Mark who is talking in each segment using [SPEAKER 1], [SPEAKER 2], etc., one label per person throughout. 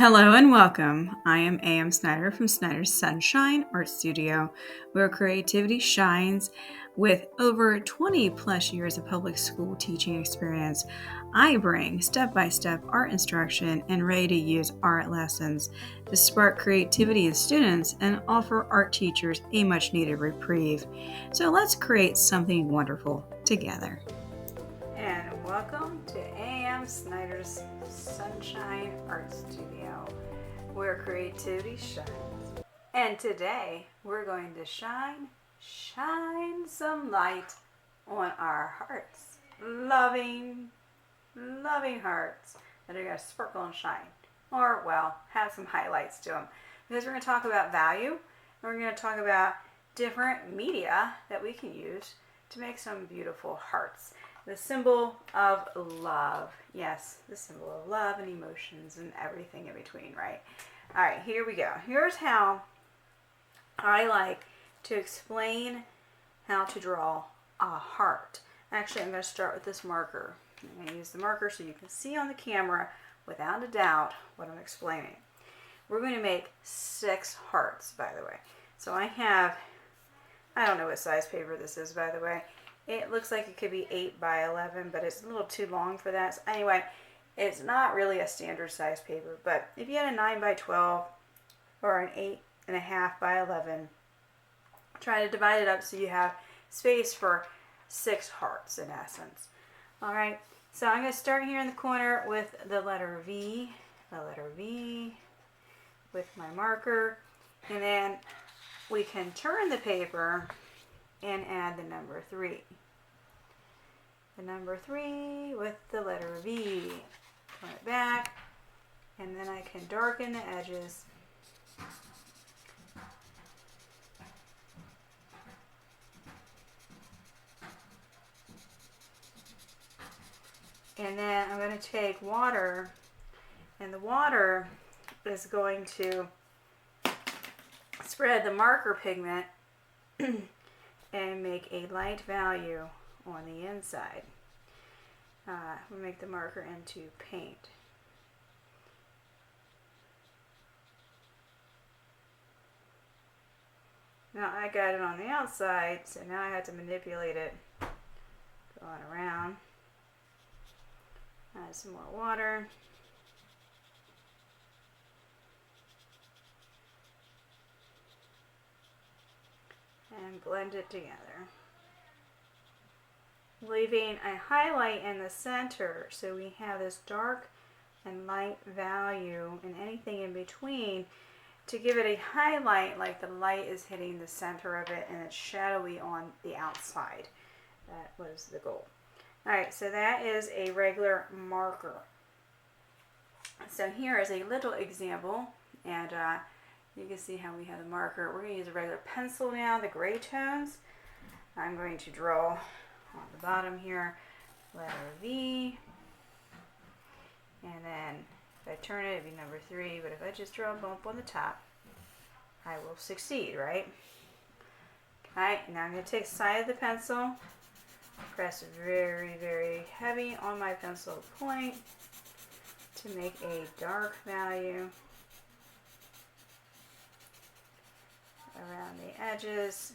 [SPEAKER 1] Hello and welcome. I am Snyder from Snyder's Sunshine Art Studio, where creativity shines. With over 20 plus years of public school teaching experience, I bring step by step art instruction and ready to use art lessons to spark creativity in students and offer art teachers a much needed reprieve. So let's create something wonderful together. And welcome to A.M. Snyder's Sunshine Art Studio, where creativity shines. And today we're going to shine some light on our hearts. Loving hearts that are going to sparkle and shine. Or, well, have some highlights to them. Because we're going to talk about value, and we're going to talk about different media that we can use to make some beautiful hearts. The symbol of love. Yes, the symbol of love and emotions and everything in between, right? All right, here we go. Here's how I like to explain how to draw a heart. Actually, I'm going to start with this marker. I'm going to use the marker so you can see on the camera without a doubt what I'm explaining. We're going to make 6 hearts, by the way. So I don't know what size paper this is, by the way. It looks like it could be 8 by 11, but it's a little too long for that. So anyway, it's not really a standard size paper, but if you had a 9 by 12 or an 8.5 by 11, try to divide it up so you have space for 6 hearts in essence. All right, so I'm going to start here in the corner with the letter V with my marker, and then we can turn the paper and add the number 3. The number 3 with the letter V. Turn it back, and then I can darken the edges. And then I'm going to take water, and the water is going to spread the marker pigment and make a light value on the inside. We'll make the marker into paint. Now I got it on the outside, so now I have to manipulate it going around. Add some more water. And blend it together. Leaving a highlight in the center so we have this dark and light value and anything in between to give it a highlight like the light is hitting the center of it and it's shadowy on the outside. That was the goal. Alright, so that is a regular marker. So here is a little example, and you can see how we have the marker. We're going to use a regular pencil now, the gray tones. I'm going to draw on the bottom here, letter V, and then if I turn it, it'd be number 3, but if I just draw a bump on the top, I will succeed, right? Alright, now I'm going to take the side of the pencil, press very, very heavy on my pencil point to make a dark value around the edges.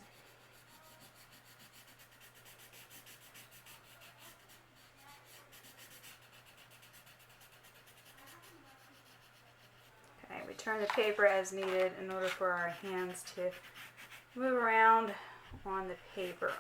[SPEAKER 1] Okay, we turn the paper as needed in order for our hands to move around on the paper.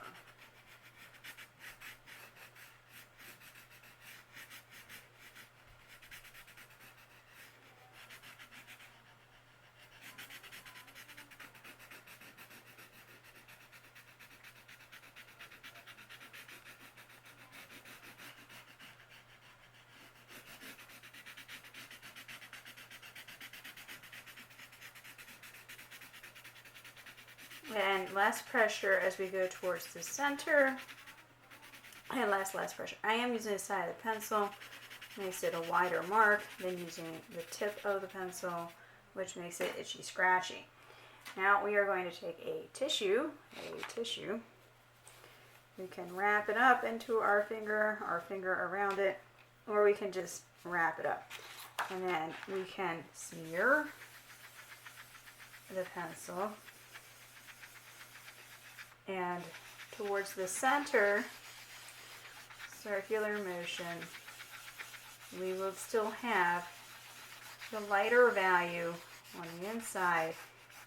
[SPEAKER 1] And less pressure as we go towards the center. And less pressure. I am using the side of the pencil, makes it a wider mark than using the tip of the pencil, which makes it itchy scratchy. Now we are going to take a tissue. We can wrap it up into our finger around it, or we can just wrap it up. And then we can smear the pencil, and towards the center, circular motion, we will still have the lighter value on the inside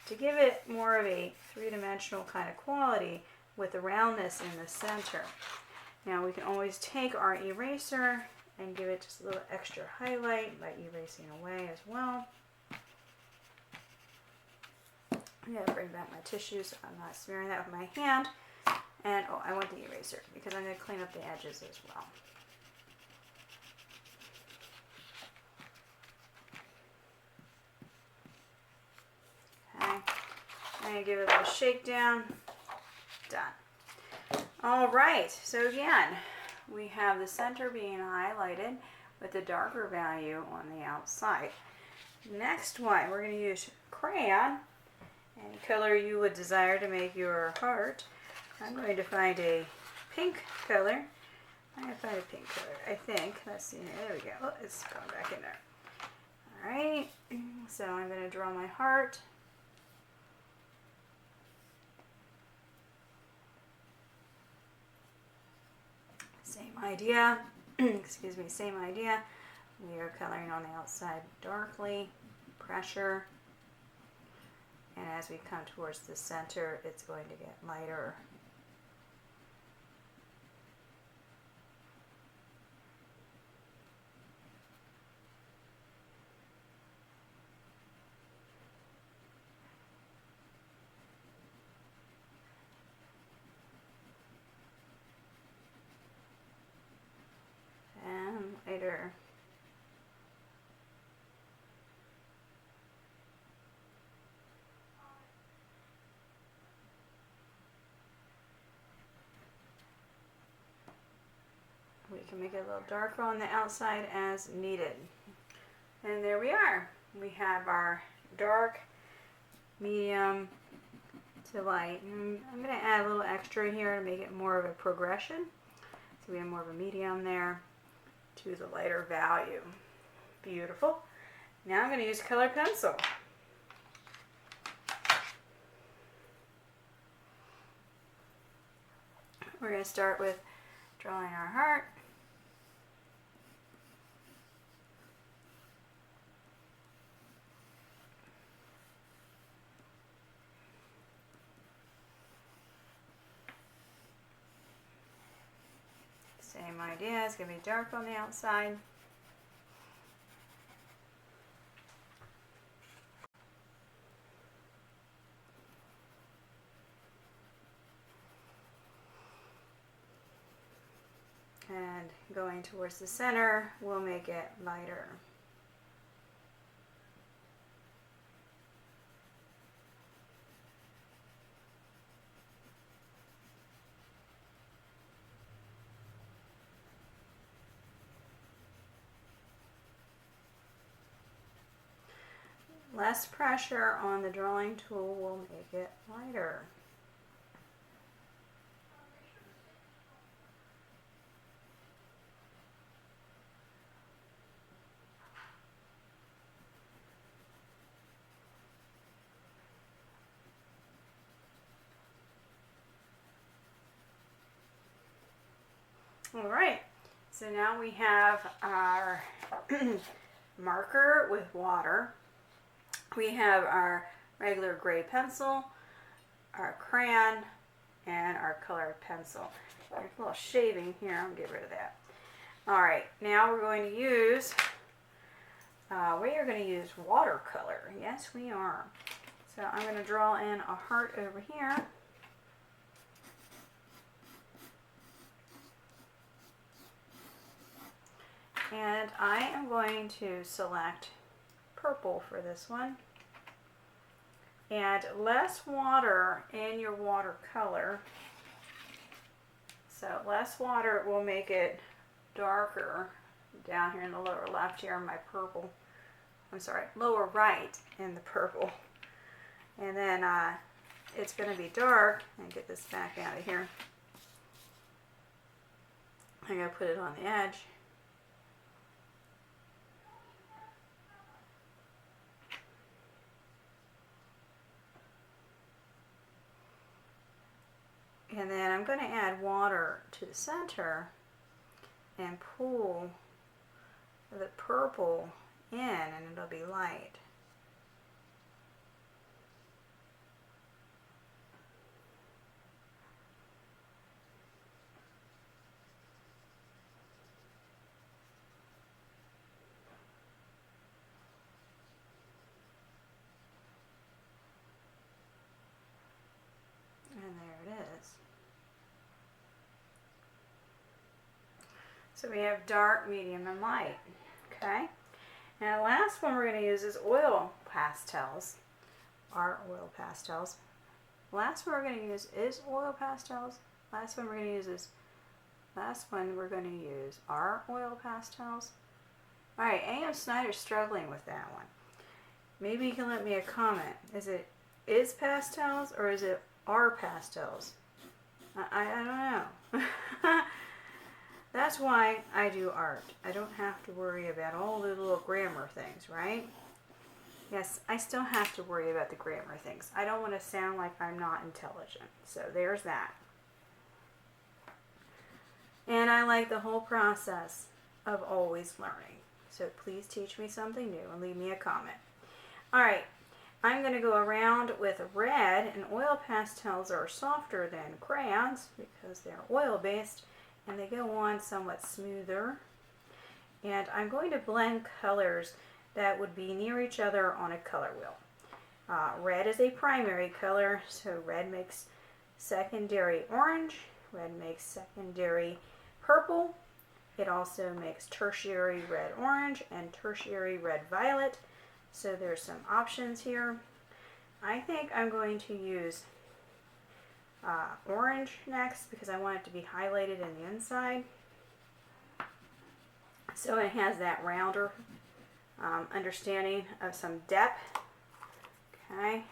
[SPEAKER 1] to give it more of a three-dimensional kind of quality with the roundness in the center. Now we can always take our eraser and give it just a little extra highlight by erasing away as well. I'm going to bring back my tissue so I'm not smearing that with my hand. And oh, I want the eraser because I'm going to clean up the edges as well. Okay, I'm going to give it a little shakedown. Done. All right, so again, we have the center being highlighted with the darker value on the outside. Next one, we're going to use crayon, any color you would desire to make your heart. I'm going to find a pink color. I'm going to find a pink color, I think. Let's see, there we go. Oh, it's going back in there. All right, so I'm going to draw my heart. Same idea, excuse me, same idea. We are coloring on the outside darkly, pressure, and as we come towards the center, it's going to get lighter. And lighter. We can make it a little darker on the outside as needed. And there we are. We have our dark, medium to light. And I'm going to add a little extra here to make it more of a progression. So we have more of a medium there to the lighter value. Beautiful. Now I'm going to use colored pencil. We're going to start with drawing our heart. Same idea, it's going to be dark on the outside. And going towards the center, we'll make it lighter. Less pressure on the drawing tool will make it lighter. All right, so now we have our marker with water. We have our regular gray pencil, our crayon, and our colored pencil. There's a little shaving here, I'm going to get rid of that. All right, now we're going to use, we are going to use watercolor. Yes, we are. So I'm going to draw in a heart over here. And I am going to select purple for this one. And less water in your watercolor. So less water will make it darker down here in the lower left here in my purple. I'm sorry, lower right in the purple. And then it's going to be dark. And get this back out of here. I'm going to put it on the edge. And then I'm going to add water to the center and pull the purple in, and it'll be light. And there it is. So we have dark, medium, and light. Okay. Now the last one we're going to use is oil pastels. Our oil pastels. The last one we're going to use is oil pastels. Last one we're going to use are oil pastels. Alright, A.M. Snyder's struggling with that one. Maybe you can let me a comment. Is pastels or is it are pastels? I don't know. That's why I do art. I don't have to worry about all the little grammar things, right? Yes, I still have to worry about the grammar things. I don't want to sound like I'm not intelligent. So there's that. And I like the whole process of always learning. So please teach me something new and leave me a comment. Alright, I'm going to go around with red, and oil pastels are softer than crayons because they're oil-based and they go on somewhat smoother. And I'm going to blend colors that would be near each other on a color wheel. Red is a primary color, so red makes secondary orange, red makes secondary purple. It also makes tertiary red-orange and tertiary red-violet. So there's some options here. I think I'm going to use orange next because I want it to be highlighted in the inside. So it has that rounder understanding of some depth. Okay.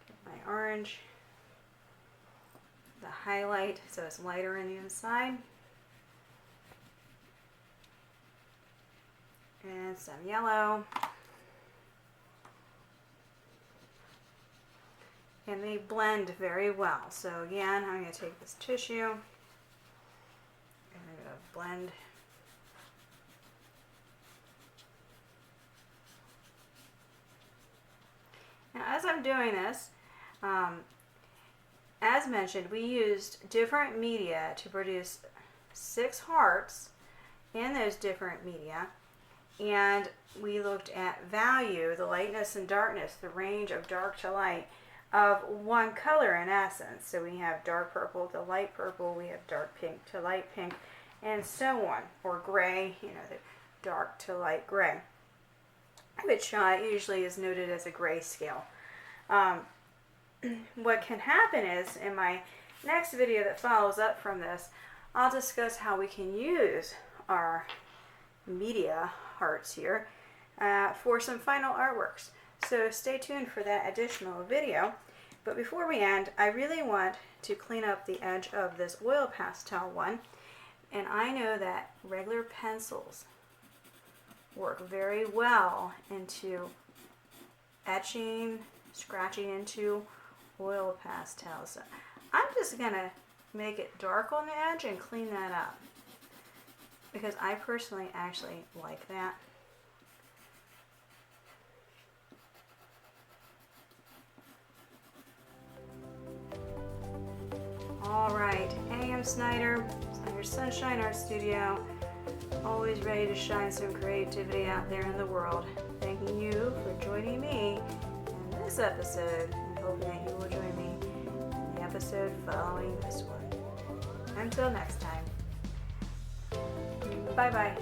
[SPEAKER 1] Get my orange. The highlight so it's lighter in the inside. And some yellow. And they blend very well. So again, I'm going to take this tissue and I'm going to blend. Now as I'm doing this, as mentioned, we used different media to produce 6 hearts in those different media. And we looked at value, the lightness and darkness, the range of dark to light of one color in essence. So we have dark purple to light purple, we have dark pink to light pink, and so on. Or gray, the dark to light gray, which usually is noted as a gray scale. What can happen is, in my next video that follows up from this, I'll discuss how we can use our media hearts here for some final artworks. So stay tuned for that additional video. But before we end, I really want to clean up the edge of this oil pastel one. And I know that regular pencils work very well into etching, scratching into oil pastels. So I'm just going to make it dark on the edge and clean that up, because I personally actually like that. Alright, A.M. Snyder, Snyder's Sunshine Art Studio, always ready to shine some creativity out there in the world. Thanking you for joining me in this episode, and hoping that you will join me in the episode following this one. Until next time, bye-bye.